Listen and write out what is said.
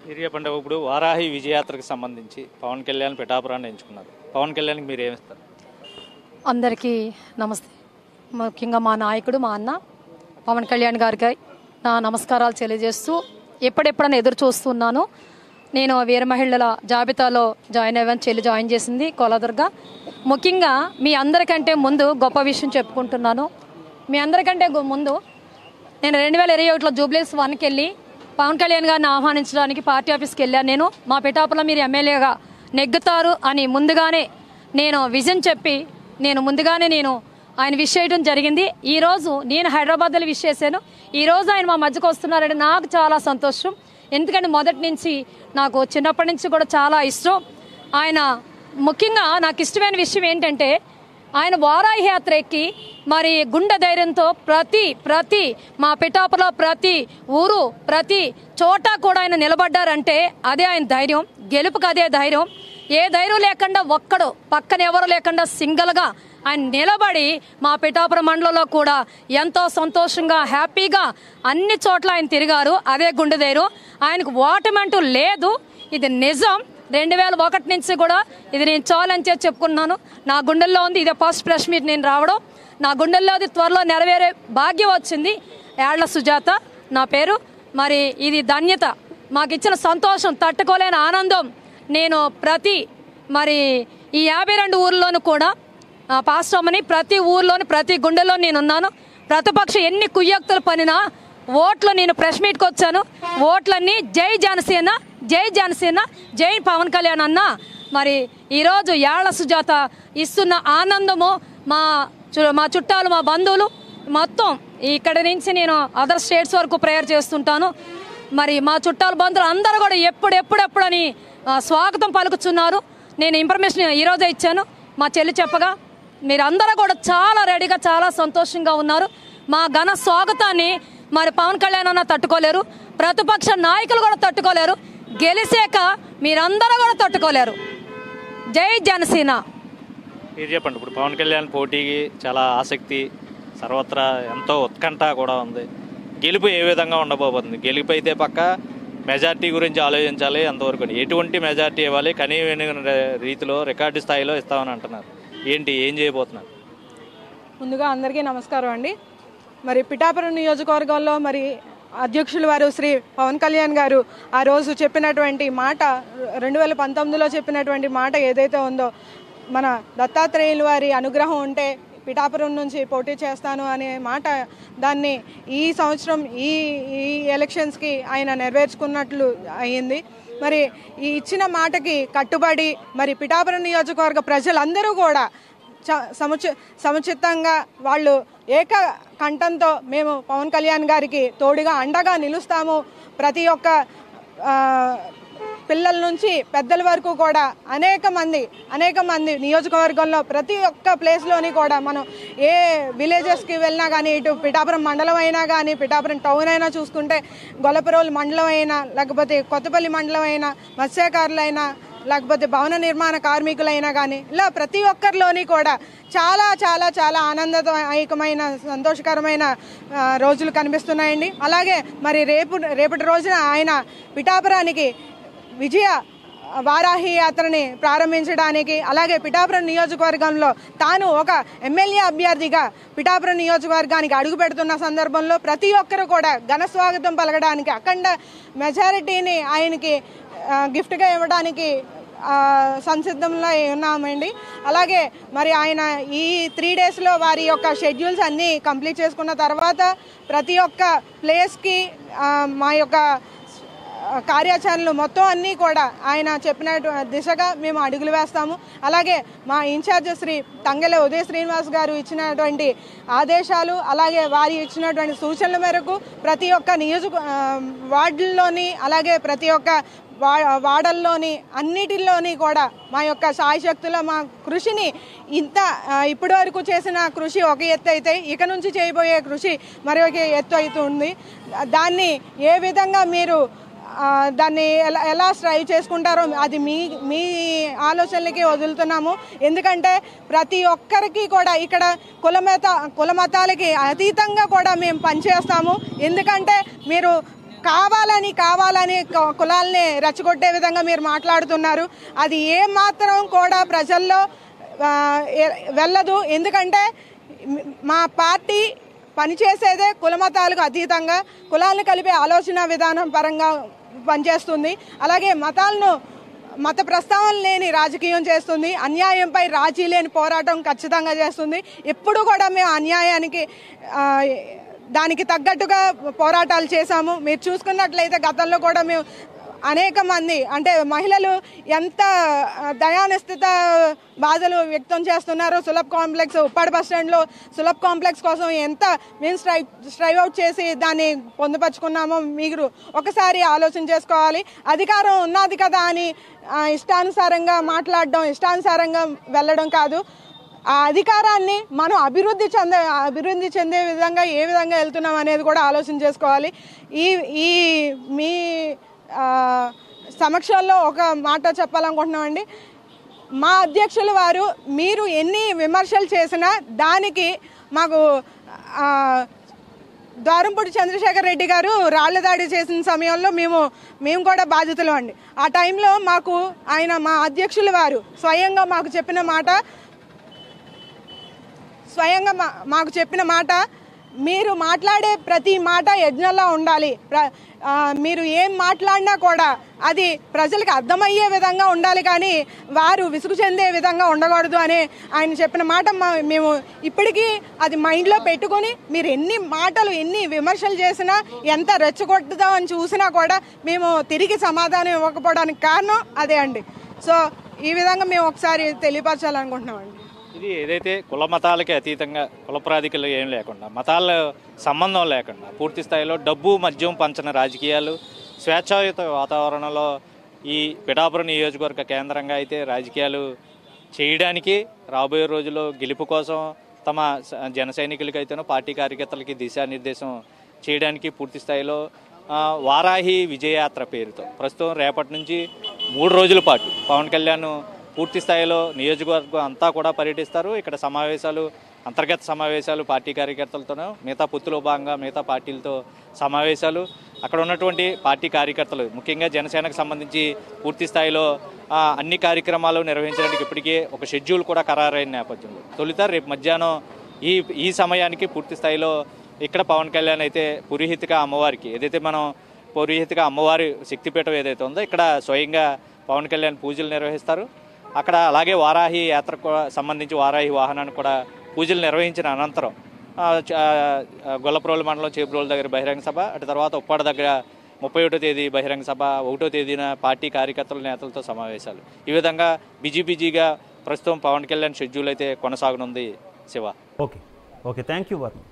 మీరు చెప్పండి, ఇప్పుడు వారాహి విజయయాత్రకు సంబంధించి పవన్ కళ్యాణ్ పిఠాపురాన్ని ఎంచుకున్నారు. పవన్ కళ్యాణ్కి మీరు ఏమిస్తారు? అందరికీ నమస్తే. ముఖ్యంగా మా నాయకుడు మా అన్న పవన్ కళ్యాణ్ గారికి నా నమస్కారాలు తెలియజేస్తూ ఎప్పుడెప్పుడైనా ఎదురు చూస్తున్నాను. నేను వీర మహిళల జాబితాలో జాయిన్ అయ్యాను. చెల్లి జాయిన్ చేసింది కోలాదుర్గ. ముఖ్యంగా మీ అందరికంటే ముందు గొప్ప విషయం చెప్పుకుంటున్నాను. మీ అందరికంటే ముందు నేను 2021లో జూబ్లీస్ 1కి వెళ్ళి పవన్ కళ్యాణ్ గారిని ఆహ్వానించడానికి పార్టీ ఆఫీస్కి వెళ్ళాను. నేను మా పిఠాపురంలో మీరు ఎమ్మెల్యేగా నెగ్గుతారు అని ముందుగానే నేను విజన్ చెప్పి నేను ఆయన విష్ చేయడం జరిగింది. ఈరోజు నేను హైదరాబాద్లో విష్ చేశాను. ఈరోజు ఆయన మా మధ్యకు వస్తున్నారంటే నాకు చాలా సంతోషం. ఎందుకంటే మొదటి నుంచి నాకు చిన్నప్పటి నుంచి కూడా చాలా ఇష్టం ఆయన. ముఖ్యంగా నాకు ఇష్టమైన విషయం ఏంటంటే ఆయన వారాహి యాత్ర ఎక్కి మరి గుండె ధైర్యంతో ప్రతి మా పిఠాపురంలో ప్రతి ఊరు ప్రతి చోట కూడా ఆయన నిలబడ్డారంటే అదే ఆయన ధైర్యం. గెలుపుకి అదే ధైర్యం. ఏ ధైర్యం లేకుండా ఒక్కడు పక్కన ఎవరు లేకుండా సింగిల్గా ఆయన నిలబడి మా పిఠాపురం మండలంలో కూడా ఎంతో సంతోషంగా హ్యాపీగా అన్ని చోట్ల ఆయన తిరిగారు. అదే గుండె ధైర్యం. ఆయనకు ఓటమంటూ లేదు. ఇది నిజం. 2001 నుంచి కూడా ఇది నేను చాలని చేసి చెప్పుకున్నాను. నా గుండెల్లో ఉంది. ఇదే ఫస్ట్ ప్రెస్ మీట్ నేను రావడం. నా గుండెల్లో అది త్వరలో నెరవేరే భాగ్యం వచ్చింది. యాళ్ల సుజాత నా పేరు. మరి ఇది ధన్యత, మాకు ఇచ్చిన సంతోషం, తట్టుకోలేని ఆనందం. నేను మరి ఈ 52 ఊర్లోనూ కూడా పాస్టర్ అమ్మని ప్రతి ఊర్లోని ప్రతి గుండెల్లో నేనున్నాను. ప్రతిపక్షం ఎన్ని కుయ్యక్తులు పనినా ఓట్లు నేను ప్రెస్ మీట్కి వచ్చాను. ఓట్లన్నీ జై జనసేన, జై జనసేన, జై పవన్ కళ్యాణ్ అన్న. మరి ఈరోజు యాళ్ల సుజాత ఇస్తున్న ఆనందము మా చుట్టాలు మా బంధువులు మొత్తం ఇక్కడ నుంచి నేను అదర్ స్టేట్స్ వరకు ప్రేయర్ చేస్తుంటాను. మరి మా చుట్టాలు బంధువులు అందరూ కూడా ఎప్పుడెప్పుడని స్వాగతం పలుకుతున్నారు. నేను ఇన్ఫర్మేషన్ ఈరోజే ఇచ్చాను మా చెల్లి చెప్పగా. మీరందరూ కూడా చాలా రెడీగా చాలా సంతోషంగా ఉన్నారు. మా ఘన స్వాగతాన్ని మరి పవన్ కళ్యాణ్ అన్న తట్టుకోలేరు, ప్రతిపక్ష నాయకులు కూడా తట్టుకోలేరు, గెలిచాక మీరందరూ కూడా తట్టుకోలేరు. జై జనసేన. మీరు చెప్పండి, ఇప్పుడు పవన్ కళ్యాణ్ పోటీకి చాలా ఆసక్తి, సర్వత్రా ఎంతో ఉత్కంఠ కూడా ఉంది. గెలుపు ఏ విధంగా ఉండబోతుంది? గెలుపు అయితే పక్క మెజార్టీ గురించి ఆలోచించాలి. అంతవరకు ఎటువంటి మెజార్టీ ఇవ్వాలి? కనీవిన రీతిలో రికార్డు స్థాయిలో ఇస్తామని అంటున్నారు. ఏం చేయబోతున్నారు? ముందుగా అందరికీ నమస్కారం అండి. మరి పిఠాపురం నియోజకవర్గంలో మరి అధ్యక్షులు వారు శ్రీ పవన్ కళ్యాణ్ గారు ఆ రోజు చెప్పినటువంటి మాట, 2019లో చెప్పినటువంటి మాట ఏదైతే ఉందో, మన దత్తాత్రేయుల వారి అనుగ్రహం ఉంటే పిఠాపురం నుంచి పోటీ చేస్తాను అనే మాట, దాన్ని ఈ సంవత్సరం ఈ ఎలక్షన్స్కి ఆయన నెరవేర్చుకున్నట్లు అయ్యింది. మరి ఈ ఇచ్చిన మాటకి కట్టుబడి మరి పిఠాపురం నియోజకవర్గ ప్రజలందరూ కూడా సముచితంగా వాళ్ళు ఏక కంఠంతో మేము పవన్ కళ్యాణ్ గారికి తోడుగా అండగా నిలుస్తాము. ప్రతి ఒక్క పిల్లల నుంచి పెద్దల వరకు కూడా అనేక మంది నియోజకవర్గంలో ప్రతి ఒక్క ప్లేస్లోని కూడా మనం ఏ విలేజెస్కి వెళ్ళినా కానీ, ఇటు పిఠాపురం మండలం అయినా కానీ, పిఠాపురం టౌన్ అయినా చూసుకుంటే, గొల్లపురోలు మండలం అయినా, లేకపోతే కొత్తపల్లి మండలం అయినా, మత్స్యకారులైనా, లేకపోతే భవన నిర్మాణ కార్మికులైనా కానీ, ఇలా ప్రతి ఒక్కరిలోని కూడా చాలా చాలా చాలా ఆనందదాయకమైన సంతోషకరమైన రోజులు కనిపిస్తున్నాయండి. అలాగే మరి రేపటి రోజున ఆయన పిఠాపురానికి విజయ వారాహి యాత్రని ప్రారంభించడానికి, అలాగే పిఠాపురం నియోజకవర్గంలో తాను ఒక ఎమ్మెల్యే అభ్యర్థిగా పిఠాపురం నియోజకవర్గానికి అడుగు పెడుతున్న సందర్భంలో ప్రతి ఒక్కరు కూడా ఘన స్వాగతం పలకడానికి, అఖండ మెజారిటీని ఆయనకి గిఫ్ట్గా ఇవ్వడానికి సంసిద్ధంలో ఉన్నామండి. అలాగే మరి ఆయన ఈ 3 డేస్లో వారి యొక్క షెడ్యూల్స్ అన్నీ కంప్లీట్ చేసుకున్న తర్వాత ప్రతి ఒక్క ప్లేస్కి మా యొక్క కార్యాచరణలు మొత్తం అన్నీ కూడా ఆయన చెప్పిన దిశగా మేము అడుగులు వేస్తాము. అలాగే మా ఇన్ఛార్జ్ శ్రీ తంగెల ఉదయ శ్రీనివాస్ గారు ఇచ్చినటువంటి ఆదేశాలు, అలాగే వారి ఇచ్చినటువంటి సూచనల మేరకు ప్రతి ఒక్క వార్డుల్లోని, అలాగే ప్రతి ఒక్క వాడల్లోని అన్నిటిలోని కూడా మా యొక్క సాయశక్తుల మా కృషిని ఇప్పటి వరకు చేసిన కృషి ఒక ఎత్తు అయితే, ఇక నుంచి చేయబోయే కృషి మరొక ఎత్తు అవుతుంది. దాన్ని ఏ విధంగా మీరు దాన్ని ఎలా స్ట్రైవ్ చేసుకుంటారో అది మీ ఆలోచనలకి వదులుతున్నాము. ఎందుకంటే ప్రతి ఒక్కరికి కూడా ఇక్కడ కుల మతాలకి అతీతంగా కూడా మేము పనిచేస్తాము. ఎందుకంటే మీరు కావాలని కులాల్ని రెచ్చగొట్టే విధంగా మీరు మాట్లాడుతున్నారు. అది ఏమాత్రం కూడా ప్రజల్లో వెళ్ళదు. ఎందుకంటే మా పార్టీ పనిచేసేదే కులమతాలకు అతీతంగా కులాలను కలిపే ఆలోచన విధానం పరంగా పనిచేస్తుంది. అలాగే మత ప్రస్తావన లేని రాజకీయం చేస్తుంది. అన్యాయంపై రాజీ లేని పోరాటం ఖచ్చితంగా చేస్తుంది. ఎప్పుడు కూడా మేము అన్యాయానికి దానికి తగ్గట్టుగా పోరాటాలు చేశాము. మీరు చూసుకున్నట్లయితే గతంలో కూడా మేము అనేక మంది అంటే మహిళలు ఎంత దయానిస్థిత బాధలు వ్యక్తం చేస్తున్నారు. సులభ్ కాంప్లెక్స్ ఉప్పాడ బస్ స్టాండ్లో సులభ్ కాంప్లెక్స్ కోసం ఎంత మేము స్ట్రైవ్ అవుట్ చేసి దాన్ని పొందుపరుచుకున్నామో మీరు ఒకసారి ఆలోచన చేసుకోవాలి. అధికారం ఉన్నది కదా అని ఇష్టానుసారంగా మాట్లాడడం, ఇష్టానుసారంగా వెళ్ళడం కాదు. ఆ అధికారాన్ని మనం అభివృద్ధి చెందే విధంగా ఏ విధంగా వెళ్తున్నాం అనేది కూడా ఆలోచన చేసుకోవాలి. ఈ మీ సమక్షంలో ఒక మాట చెప్పాలనుకుంటున్నామండి. మా అధ్యక్షుల వారు మీరు ఎన్ని విమర్శలు చేసినా దానికి మాకు ద్వారంపూడి చంద్రశేఖర్ రెడ్డి గారు రాళ్ల దాడి చేసిన సమయంలో మేము కూడా బాధితులు అండి. ఆ టైంలో మా అధ్యక్షుల వారు స్వయంగా మాకు చెప్పిన మాట మీరు మాట్లాడే ప్రతి మాట యజ్ఞంలా ఉండాలి. మీరు ఏం మాట్లాడినా కూడా అది ప్రజలకు అర్థమయ్యే విధంగా ఉండాలి, కానీ వారు విసుగు చెందే విధంగా ఉండకూడదు అని ఆయన చెప్పిన మాట మేము ఇప్పటికీ అది మైండ్లో పెట్టుకొని మీరు ఎన్ని విమర్శలు చేసినా ఎంత రెచ్చగొట్టుదామని చూసినా కూడా మేము తిరిగి సమాధానం ఇవ్వకపోవడానికి కారణం అదే అండి. సో ఈ విధంగా మేము ఒకసారి తెలియపరచాలనుకుంటున్నామండి. ఇది ఏదైతే కుల మతాలకి అతీతంగా కుల ప్రాధికలు ఏం లేకుండా మతాల సంబంధం లేకుండా పూర్తి స్థాయిలో డబ్బు మద్యం పంచని రాజకీయాలు స్వేచ్ఛాయుత వాతావరణంలో ఈ పిఠాపురం నియోజకవర్గ కేంద్రంగా అయితే రాజకీయాలు చేయడానికి రాబోయే రోజుల్లో గెలుపు కోసం తమ జన సైనికులకైతేనో పార్టీ కార్యకర్తలకి దిశానిర్దేశం చేయడానికి పూర్తి స్థాయిలో వారాహి విజయయాత్ర పేరుతో ప్రస్తుతం రేపటి నుంచి 3 రోజుల పాటు పవన్ కళ్యాణ్ పూర్తి స్థాయిలో నియోజకవర్గం అంతా కూడా పర్యటిస్తారు. ఇక్కడ అంతర్గత సమావేశాలు పార్టీ కార్యకర్తలతోనూ మిగతా పొత్తులో భాగంగా మిగతా పార్టీలతో సమావేశాలు, అక్కడ ఉన్నటువంటి పార్టీ కార్యకర్తలు ముఖ్యంగా జనసేనకు సంబంధించి పూర్తి స్థాయిలో అన్ని కార్యక్రమాలు నిర్వహించడానికి ఇప్పటికే ఒక షెడ్యూల్ కూడా ఖరారైన నేపథ్యంలో తొలుత రేపు మధ్యాహ్నం ఈ సమయానికి పూర్తి స్థాయిలో ఇక్కడ పవన్ కళ్యాణ్ అయితే పురోహితిక అమ్మవారికి పురోహితిక అమ్మవారి శక్తిపీఠం ఏదైతే ఉందో ఇక్కడ స్వయంగా పవన్ కళ్యాణ్ పూజలు నిర్వహిస్తారు. అక్కడ అలాగే వారాహి యాత్రకు సంబంధించి వారాహి వాహనాన్ని కూడా పూజలు నిర్వహించిన అనంతరం గొల్లప్రోలు మండలం చేబ్రోలు దగ్గర బహిరంగ సభ, అటు తర్వాత ఉప్పాడ దగ్గర 31వ తేదీ బహిరంగ సభ, 1వ తేదీన పార్టీ కార్యకర్తల నేతలతో సమావేశాలు. ఈ విధంగా బిజీగా ప్రస్తుతం పవన్ కళ్యాణ్ షెడ్యూల్ అయితే కొనసాగనుంది. Shiva. Okay thank you Varma.